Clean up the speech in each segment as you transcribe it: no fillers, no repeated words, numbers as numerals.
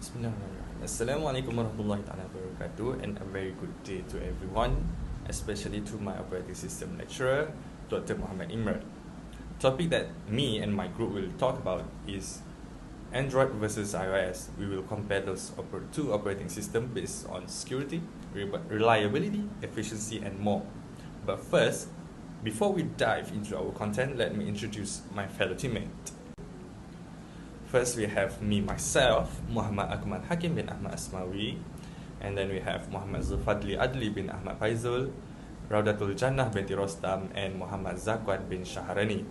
Bismillahirrahmanirrahim. Assalamualaikum warahmatullahi wabarakatuh, and a very good day to everyone, especially to my operating system lecturer, Dr. Muhammad Imran. Topic that me and my group will talk about is Android versus iOS. We will compare those two operating systems based on security, reliability, efficiency, and more. But first, before we dive into our content, let me introduce my fellow teammate. First, we have me, myself, Muhammad AKMAL HAKIM bin AHMAD ASMAWI. And then we have Muhammad Zulfadley Adli bin AHMAD PAIZOL, RAUDATUL JANNAH binti ROSTAM, and Muhammad ZAKWAN bin SHAHARANI.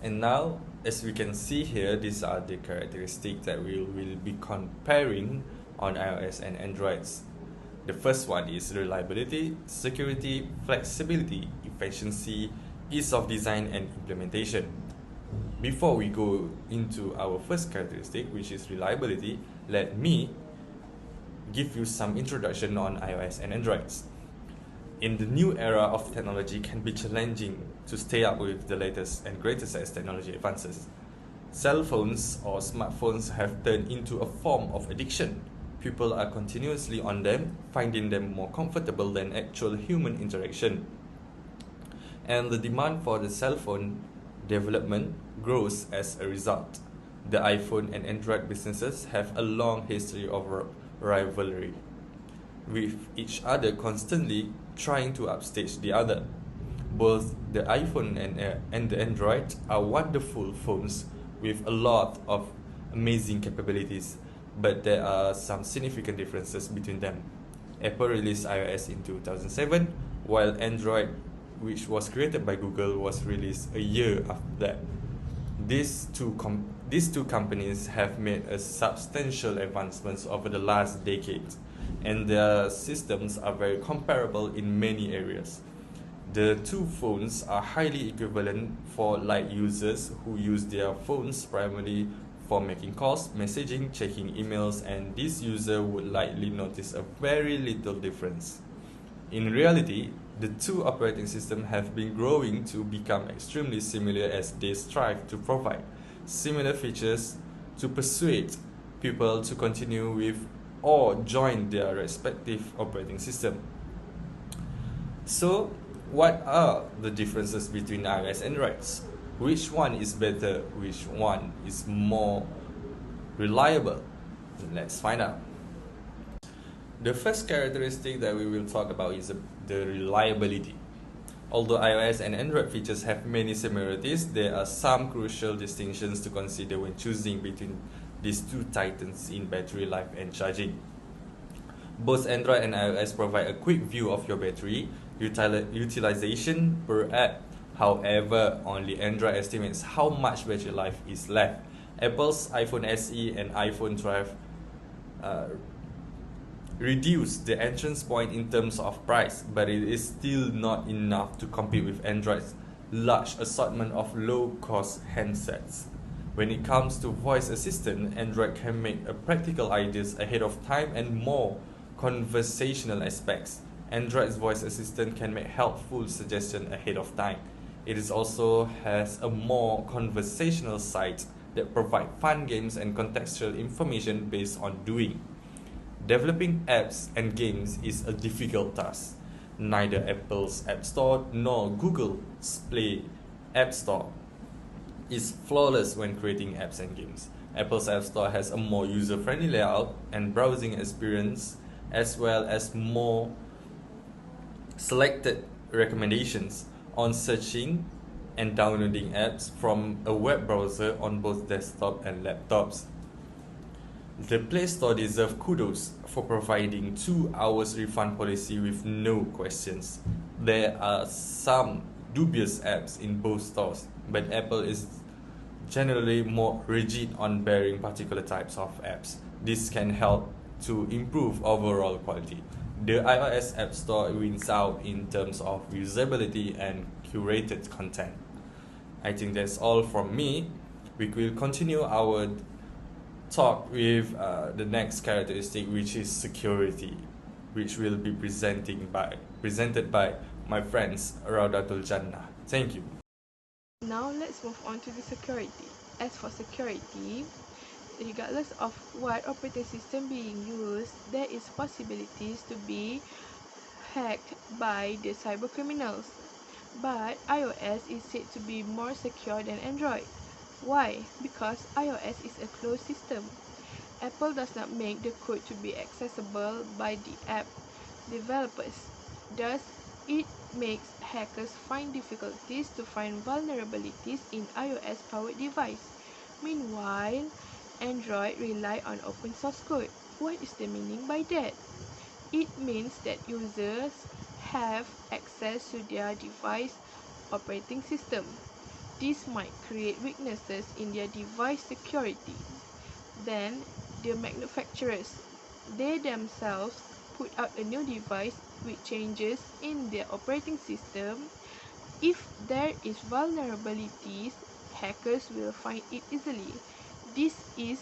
And now, as we can see here, these are the characteristics that we will be comparing on iOS and Androids. The first one is reliability, security, flexibility, efficiency, ease of design, and implementation. Before we go into our first characteristic, which is reliability, let me give you some introduction on iOS and Androids. In the new era of technology, can be challenging to stay up with the latest and greatest as technology advances. Cell phones or smartphones have turned into a form of addiction. People are continuously on them, finding them more comfortable than actual human interaction. And the demand for the cell phone development grows as a result. The iPhone and Android businesses have a long history of rivalry, with each other constantly trying to upstage the other. Both the iPhone and the Android are wonderful phones with a lot of amazing capabilities, but there are some significant differences between them. Apple released iOS in 2007, while Android, which was created by Google, was released a year after that. These two companies have made a substantial advancements over the last decade, and their systems are very comparable in many areas. The two phones are highly equivalent for light users who use their phones primarily for making calls, messaging, checking emails, and this user would likely notice a very little difference. In reality, the two operating systems have been growing to become extremely similar as they strive to provide similar features to persuade people to continue with or join their respective operating system. So, what are the differences between iOS and Androids? Which one is better? Which one is more reliable? Let's find out. The first characteristic that we will talk about is the reliability. Although iOS and Android features have many similarities, there are some crucial distinctions to consider when choosing between these two titans in battery life and charging. Both Android and iOS provide a quick view of your battery utilization per app. However, only Android estimates how much battery life is left. Apple's iPhone SE and iPhone 12 reduce the entrance point in terms of price, but it is still not enough to compete with Android's large assortment of low-cost handsets. When it comes to voice assistant, Android can make practical ideas ahead of time and more conversational aspects. Android's voice assistant can make helpful suggestions ahead of time. It is also has a more conversational side that provide fun games and contextual information based on doing. Developing apps and games is a difficult task. Neither Apple's App Store nor Google's Play App Store is flawless when creating apps and games. Apple's App Store has a more user-friendly layout and browsing experience, as well as more selected recommendations on searching and downloading apps from a web browser on both desktop and laptops. The Play Store deserves kudos for providing 2 hours refund policy with no questions. There are some dubious apps in both stores, but Apple is generally more rigid on barring particular types of apps. This can help to improve overall quality. The iOS App Store wins out in terms of usability and curated content. I think that's all from me. We will continue our talk with the next characteristic, which is security, which will be presented by my friends Raudatul Jannah. Thank you. Now let's move on to the security. As for security, regardless of what operating system being used, there is possibilities to be hacked by the cyber criminals. But iOS is said to be more secure than Android. Why? Because iOS is a closed system. Apple does not make the code to be accessible by the app developers. Thus, it makes hackers find difficulties to find vulnerabilities in iOS-powered device. Meanwhile, Android rely on open source code. What is the meaning by that? It means that users have access to their device operating system. This might create weaknesses in their device security. Then, the manufacturers, they themselves put out a new device with changes in their operating system. If there is vulnerabilities, hackers will find it easily. This is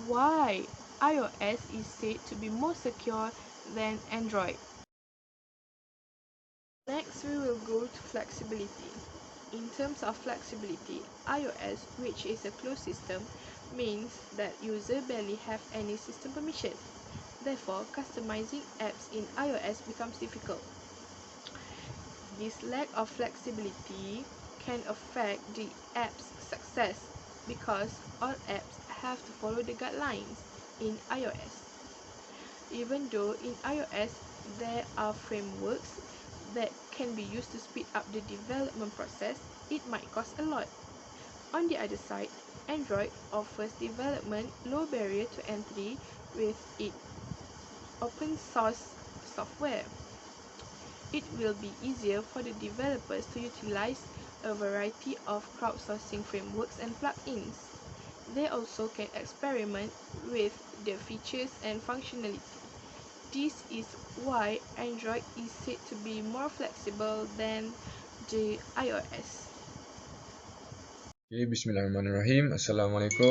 why iOS is said to be more secure than Android. Next, we will go to flexibility. In terms of flexibility, iOS, which is a closed system, means that users barely have any system permission. Therefore, customizing apps in iOS becomes difficult. This lack of flexibility can affect the app's success because all apps have to follow the guidelines in iOS. Even though in iOS there are frameworks that can be used to speed up the development process, it might cost a lot. On the other side, Android offers development low barrier to entry with its open source software. It will be easier for the developers to utilize a variety of crowdsourcing frameworks and plugins. They also can experiment with the features and functionality. This is why Android is said to be more flexible than the iOS. Okay, Bismillahirrahmanirrahim. Assalamualaikum.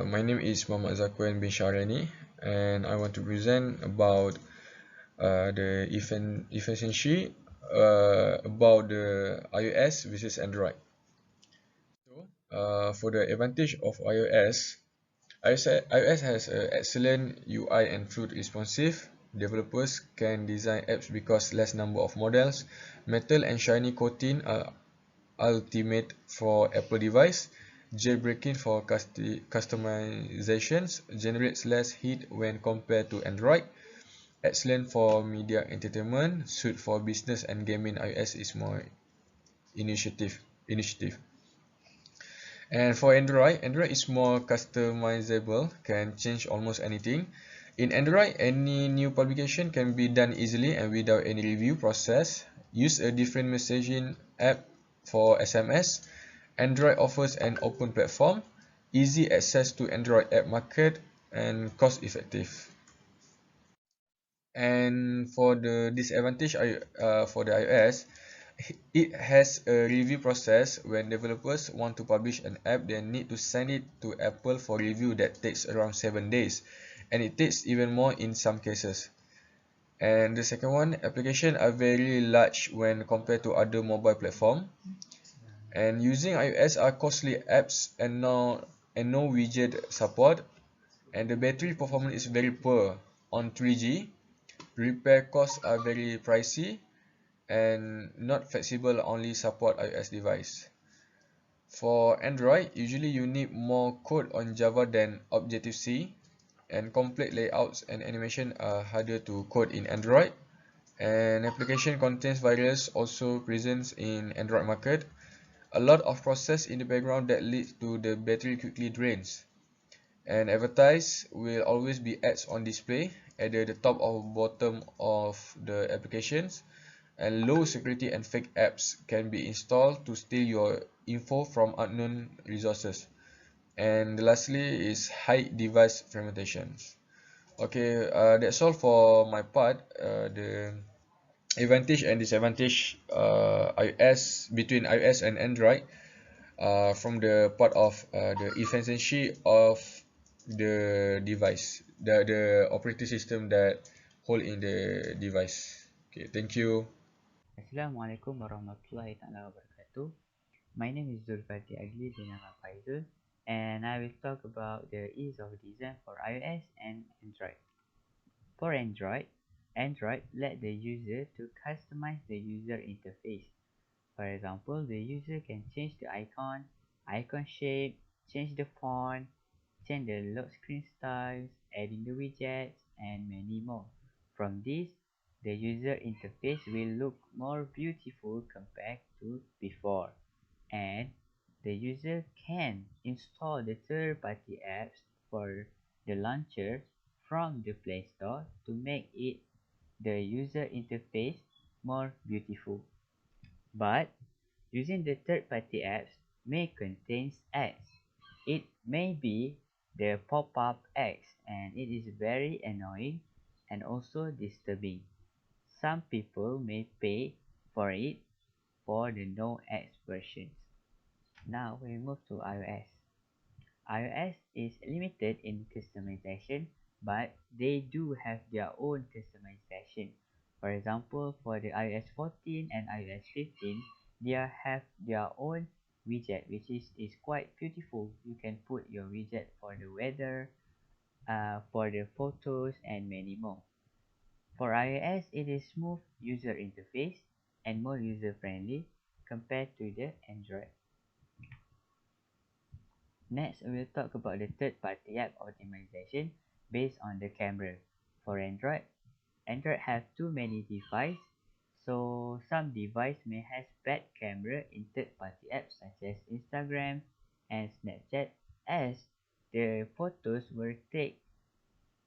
My name is Muhammad ZAKWAN bin SHAHARANI, and I want to present about the efficiency about the iOS versus Android. So, for the advantage of iOS has an excellent UI and fluid responsive. Developers can design apps because less number of models. Metal and shiny coating are ultimate for Apple device. Jailbreaking for customizations generates less heat when compared to Android. Excellent for media entertainment. Suit for business and gaming, iOS is more initiative. And for Android is more customizable, can change almost anything. In Android, any new publication can be done easily and without any review process. Use a different messaging app for SMS. Android offers an open platform, easy access to Android app market, and cost effective. And for the disadvantage for the iOS, it has a review process. When developers want to publish an app, they need to send it to Apple for review that takes around 7 days, and it takes even more in some cases. And the second one, applications are very large when compared to other mobile platform, and using iOS are costly apps and no widget support, and the battery performance is very poor on 3G. Repair costs are very pricey and not flexible, only support iOS device. For Android, usually you need more code on Java than Objective-C, and complex layouts and animation are harder to code in Android, and application contains virus also present in Android market. A lot of process in the background that leads to the battery quickly drains, and advertise will always be ads on display at the top or bottom of the applications, and low security and fake apps can be installed to steal your info from unknown resources. And lastly is high device fragmentations. Okay, that's all for my part. The advantage and disadvantage iOS between iOS and Android from the part of the efficiency of the device, the operating system that hold in the device. Okay, thank you. Assalamualaikum warahmatullahi taala wabarakatuh. My name is Zulfadley Adli bin PAIZOL. and I will talk about the ease of design for iOS and Android. For Android let the user to customize the user interface. For example, the user can change the icon shape, change the font, change the lock screen styles, adding the widgets, and many more. From this, the user interface will look more beautiful compared to before, and the user can install the third-party apps for the launcher from the Play Store to make it the user interface more beautiful. But using the third-party apps may contain ads. It may be the pop-up ads, and it is very annoying and also disturbing. Some people may pay for it for the no ads versions. Now we move to iOS. iOS is limited in customization, but they do have their own customization. For example, for the iOS 14 and iOS 15, they have their own widget, which is quite beautiful. You can put your widget for the weather, for the photos, and many more. For iOS, it is smooth user interface and more user friendly compared to the Android. Next, we will talk about the third-party app optimization based on the camera. For Android have too many devices, so some device may have bad camera in third-party apps such as Instagram and Snapchat, as the photos were taken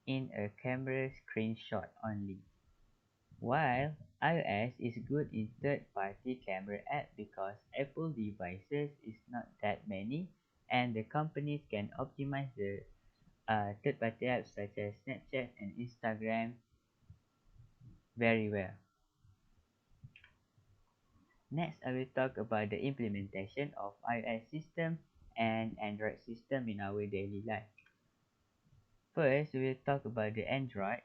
in a camera screenshot only. While iOS is good in third-party camera app because Apple devices is not that many, and the companies can optimize the third-party apps such as Snapchat and Instagram very well. Next, I will talk about the implementation of iOS system and Android system in our daily life. First, we will talk about the Android.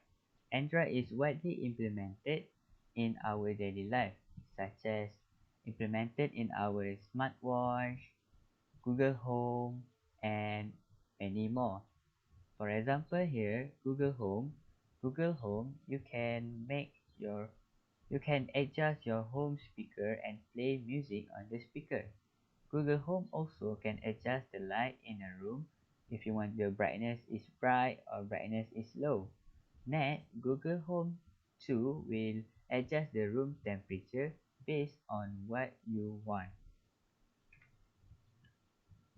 Android is widely implemented in our daily life, such as implemented in our smartwatch, Google Home, and many more. For example, here Google Home, you can adjust your home speaker and play music on the speaker. Google Home also can adjust the light in a room if you want the brightness is bright or brightness is low. Next, Google Home 2 will adjust the room temperature based on what you want.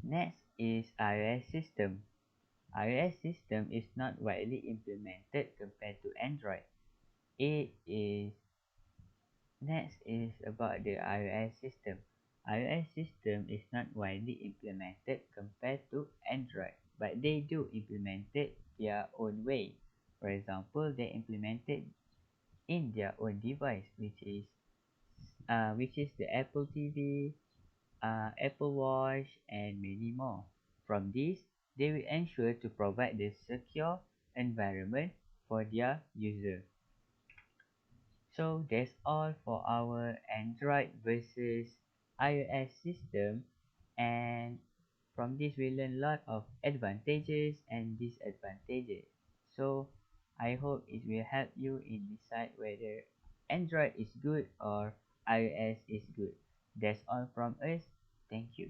Next is iOS system. iOS system is not widely implemented compared to Android. It is Next is about the iOS system. iOS system is not widely implemented compared to Android, but they do implement it their own way. For example, they implement it in their own device, which is the Apple TV, Apple Watch, and many more. From this, they will ensure to provide the secure environment for their user. So that's all for our Android versus iOS system, and from this we learn a lot of advantages and disadvantages. So I hope it will help you in decide whether Android is good or iOS is good. That's all from us. Thank you.